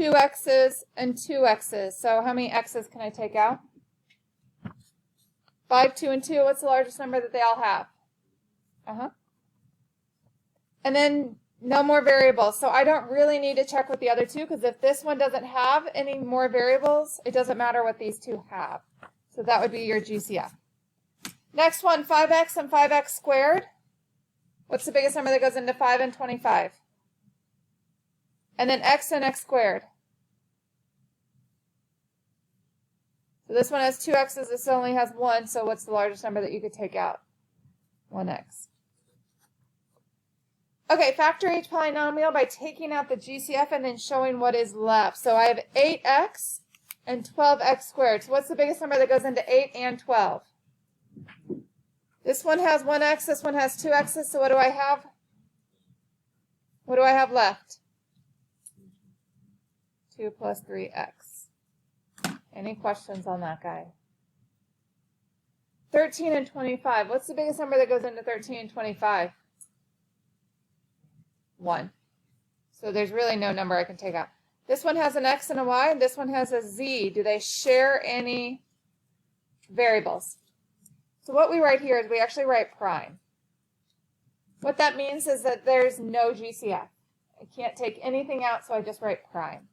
two x's, and two x's. So how many x's can I take out? 5, 2, and 2. What's the largest number that they all have? And then no more variables. So I don't really need to check with the other two, because if this one doesn't have any more variables, it doesn't matter what these two have. So that would be your GCF. Next one, 5x and 5x squared. What's the biggest number that goes into 5 and 25? And then x and x squared. So this one has two x's, this only has one, so what's the largest number that you could take out? 1x. Okay, factor each polynomial by taking out the GCF and then showing what is left. So I have 8x and 12x squared. So what's the biggest number that goes into 8 and 12? This one has 1x, this one has 2x's, so what do I have? What do I have left? 2 plus 3x. Any questions on that guy? 13 and 25. What's the biggest number that goes into 13 and 25? 1. So there's really no number I can take out. This one has an x and a y, and this one has a z. Do they share any variables? So what we write here is we actually write prime. What that means is that there's no GCF. I can't take anything out, so I just write prime.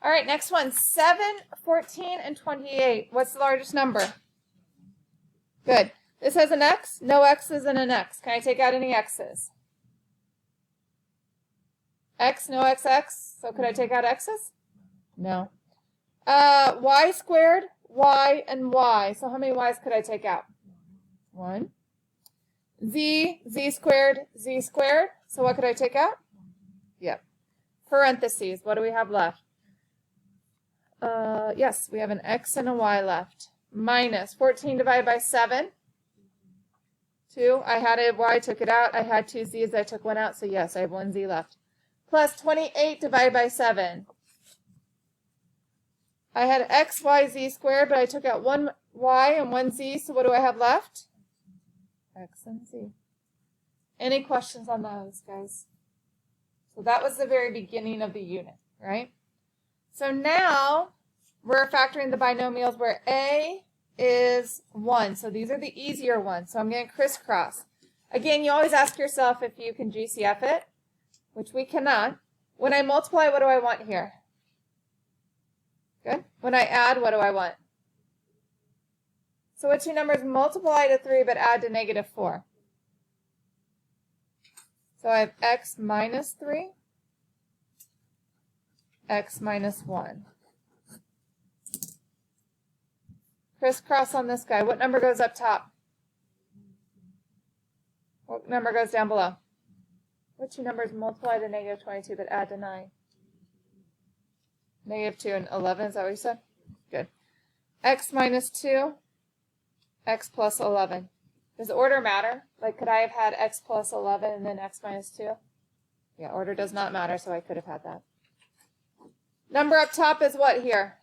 All right, next one, 7, 14, and 28. What's the largest number? Good. This has an x, no x's, and an x. Can I take out any x's? X, no xx, so could I take out x's? No. Y squared, y, and y. So how many y's could I take out? 1. Z squared, z squared. So what could I take out? Yep. Parentheses, what do we have left? Yes, we have an x and a y left. Minus 14 divided by 7. 2. I had a y, took it out. I had 2 z's, I took 1 out. So yes, I have 1 z left. Plus 28 divided by 7. I had x, y, z squared, but I took out 1 y and 1 z. So what do I have left? X and z. Any questions on those, guys? So that was the very beginning of the unit, right? So now we're factoring the binomials where a is 1. So these are the easier ones. So I'm going to crisscross. Again, you always ask yourself if you can GCF it, which we cannot. When I multiply, what do I want here? Good. When I add, what do I want? So what two numbers multiply to 3 but add to negative 4? So I have x minus 3, x minus 1. Crisscross on this guy. What number goes up top? What number goes down below? What two numbers multiply to negative 22 but add to 9? Negative 2 and 11, is that what you said? Good. X minus 2, x plus 11. Does order matter? Like, could I have had x plus 11 and then x minus 2? Yeah, order does not matter, so I could have had that. Number up top is what here?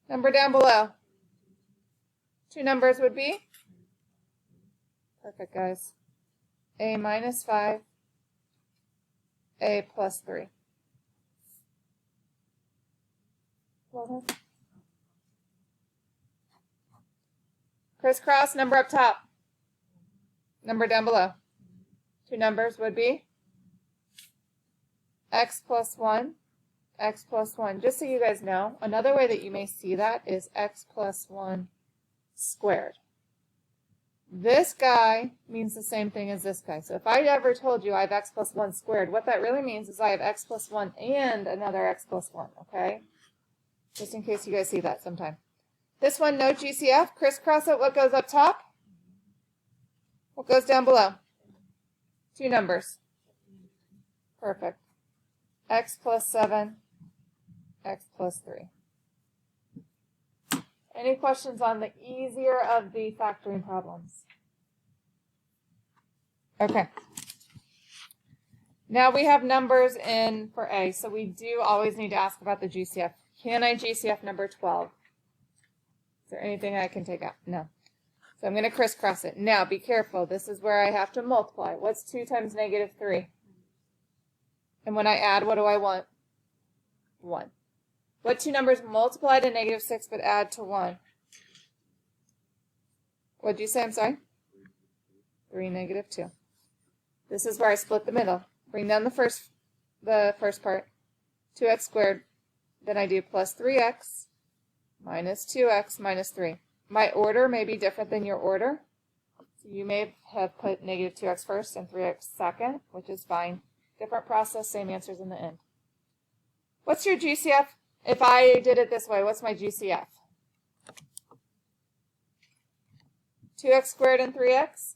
Number down below. Two numbers would be? Perfect, guys. A minus 5, a plus 3. Well, crisscross, number up top. Number down below. Two numbers would be x plus 1, x plus 1. Just so you guys know, another way that you may see that is x plus 1 squared. This guy means the same thing as this guy. So if I ever told you I have x plus 1 squared, what that really means is I have x plus 1 and another x plus 1, okay? Just in case you guys see that sometime. This one, no GCF. Crisscross it. What goes up top? What goes down below? Two numbers. Perfect. X plus 7, x plus 3. Any questions on the easier of the factoring problems? Okay. Now we have numbers in for A, so we do always need to ask about the GCF. Can I GCF number 12? Is there anything I can take out? No. So I'm going to crisscross it. Now, be careful. This is where I have to multiply. What's 2 times negative 3? And when I add, what do I want? 1. What two numbers multiply to negative 6 but add to 1? What did you say? I'm sorry? 3, negative 2. This is where I split the middle. Bring down the first part. 2x squared. Then I do plus 3x minus 2x minus 3. My order may be different than your order. So you may have put negative 2x first and 3x second, which is fine. Different process, same answers in the end. What's your GCF? If I did it this way, what's my GCF? 2x squared and 3x?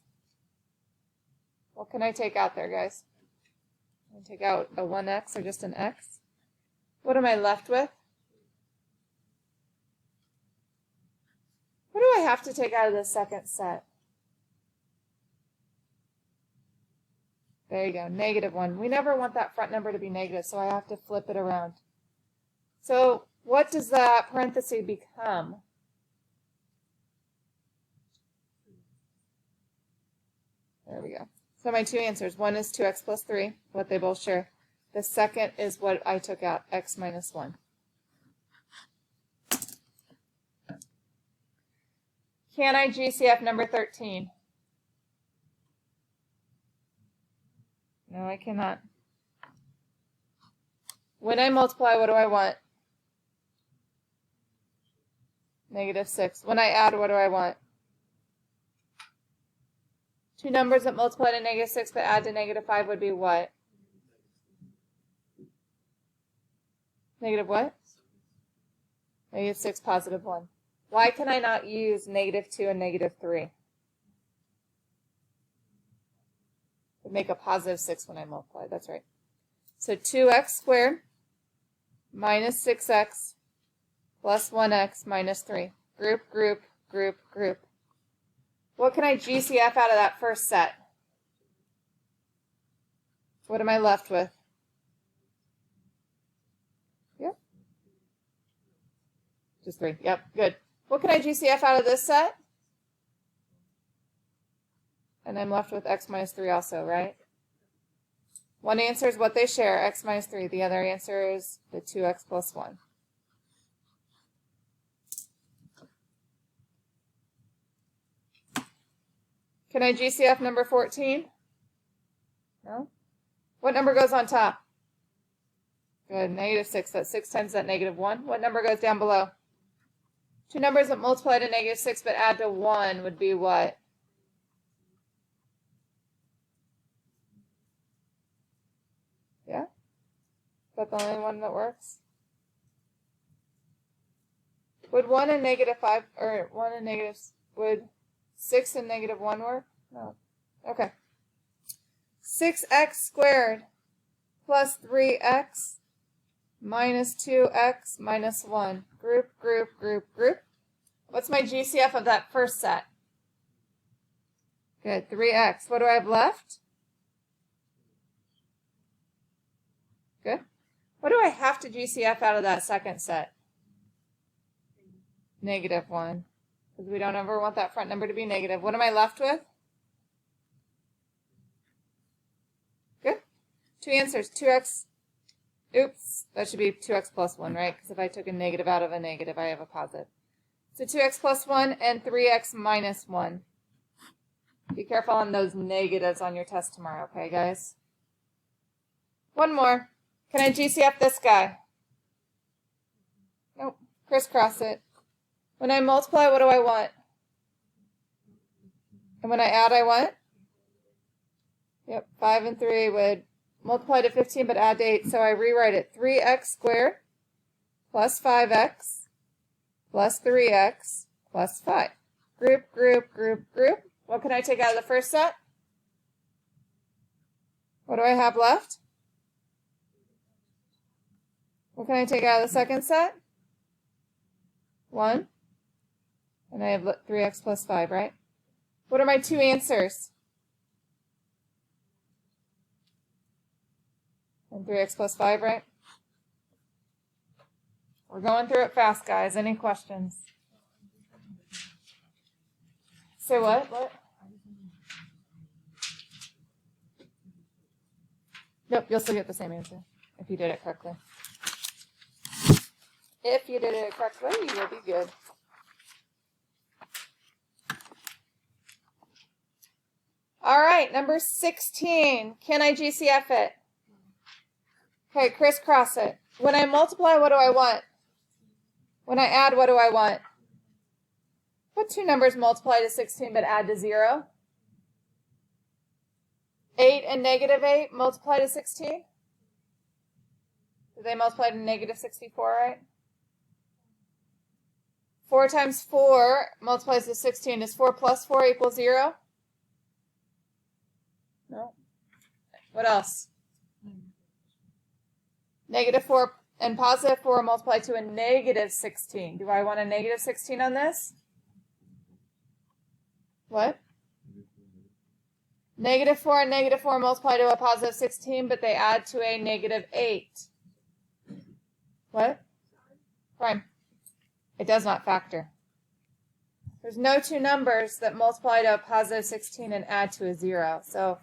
What can I take out there, guys? Can I take out a 1x or just an x? What am I left with? What do I have to take out of the second set? There you go, negative 1. We never want that front number to be negative, so I have to flip it around. So what does that parenthesis become? There we go. So my two answers, one is 2x plus 3, what they both share. The second is what I took out, x minus 1. Can I GCF number 13? No, I cannot. When I multiply, what do I want? Negative 6. When I add, what do I want? Two numbers that multiply to negative 6 but add to negative 5 would be what? Negative what? Negative 6, positive 1. Why can I not use negative 2 and negative 3? Would make a positive 6 when I multiply. That's right. So 2x squared minus 6x plus 1x minus 3. Group, group, group, group. What can I GCF out of that first set? What am I left with? Yep. Just 3. Yep, good. What can I GCF out of this set? And I'm left with x minus 3 also, right? One answer is what they share, x minus 3. The other answer is the 2x plus 1. Can I GCF number 14? No? What number goes on top? Good, negative 6. That's 6 times that negative 1. What number goes down below? Two numbers that multiply to negative 6 but add to 1 would be what? Yeah? Is that the only one that works? Would 1 and negative 5, or 1 and negative, would 6 and negative 1 work? No. Okay. 6x squared plus 3x minus 2x minus 1. Group, group, group, group. What's my GCF of that first set? Good, 3x. What do I have left? Good. What do I have to GCF out of that second set? Negative 1. Because we don't ever want that front number to be negative. What am I left with? Good. Two answers. 2x. Oops. That should be 2x plus 1, right? Because if I took a negative out of a negative, I have a positive. So 2x plus 1 and 3x minus 1. Be careful on those negatives on your test tomorrow, okay, guys? One more. Can I GCF this guy? Nope. Crisscross it. When I multiply, what do I want? And when I add, I want? Yep, 5 and 3 would multiply to 15 but add to 8. So I rewrite it. 3x squared plus 5x plus 3x plus 5. Group, group, group, group. What can I take out of the first set? What do I have left? What can I take out of the second set? 1. And I have 3x plus 5, right? What are my two answers? And 3x plus 5, right? We're going through it fast, guys. Any questions? Say what? What? Nope, you'll still get the same answer if you did it correctly. If you did it correctly, you will be good. All right, number 16. Can I GCF it? Okay, crisscross it. When I multiply, what do I want? When I add, what do I want? What two numbers multiply to 16 but add to 0? 8 and negative 8 multiply to 16? Do they multiply to negative 64, right? 4 times 4 multiplies to 16. Is 4 plus 4 equal 0? No. What else? Negative 4 and positive 4 multiply to a negative 16. Do I want a negative 16 on this? What? Negative 4 and negative 4 multiply to a positive 16, but they add to a negative 8. What? Prime. It does not factor. There's no two numbers that multiply to a positive 16 and add to a 0. So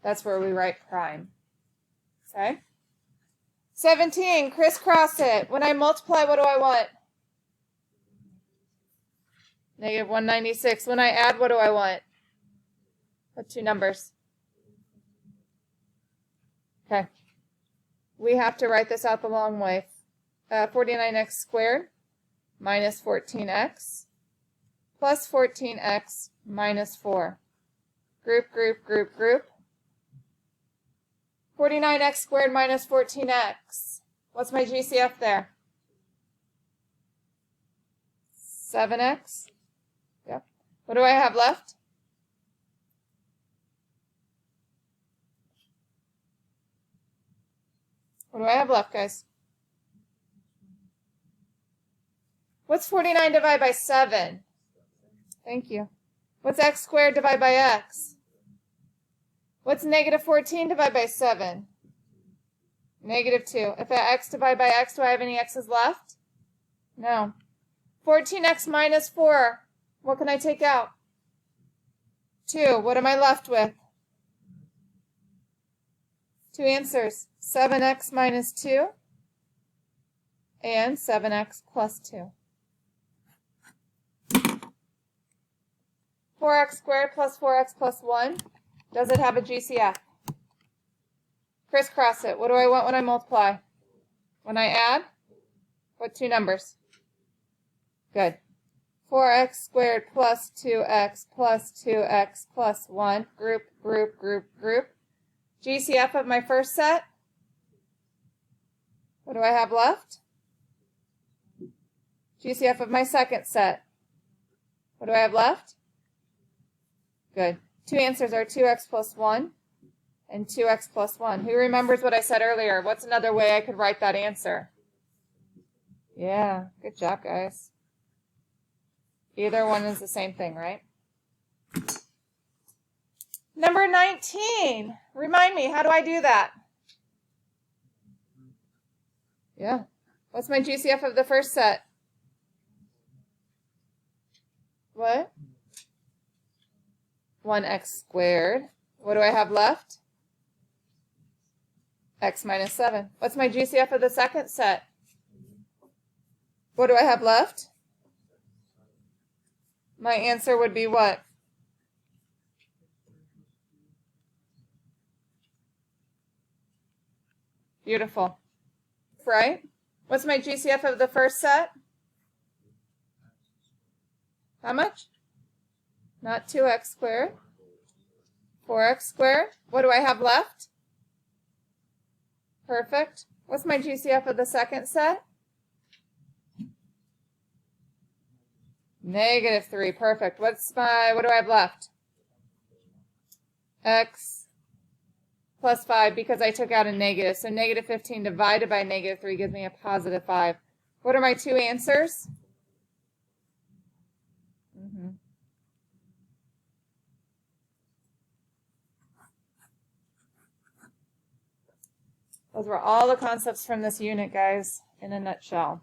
that's where we write prime. Okay? 17, crisscross it. When I multiply, what do I want? Negative 196. When I add, what do I want? What two numbers? Okay. We have to write this out the long way. 49x squared minus 14x plus 14x minus 4. Group, group, group, group. 49x squared minus 14x. What's my GCF there? 7x. Yep. What do I have left? What do I have left, guys? What's 49 divided by 7? Thank you. What's x squared divided by x? What's negative 14 divided by 7? Negative 2. If I x divided by x, do I have any x's left? No. 14x minus 4. What can I take out? 2. What am I left with? Two answers. 7x minus 2 and 7x plus 2. 4x squared plus 4x plus 1. Does it have a GCF? Crisscross it. What do I want when I multiply? When I add? What two numbers? Good. 4x squared plus 2x plus 2x plus 1. Group, group, group, group. GCF of my first set. What do I have left? GCF of my second set. What do I have left? Good. Two answers are 2x plus 1 and 2x plus 1. Who remembers what I said earlier? What's another way I could write that answer? Yeah, good job, guys. Either one is the same thing, right? Number 19. Remind me, how do I do that? Yeah. What's my GCF of the first set? What? 1x squared. What do I have left? X minus 7. What's my GCF of the second set? What do I have left? My answer would be what? Beautiful. Right? What's my GCF of the first set? How much? Not 2x squared. 4x squared. What do I have left? Perfect. What's my GCF of the second set? Negative 3. Perfect. What do I have left? X plus 5 because I took out a negative. So negative 15 divided by negative 3 gives me a positive 5. What are my two answers? Those were all the concepts from this unit, guys, in a nutshell.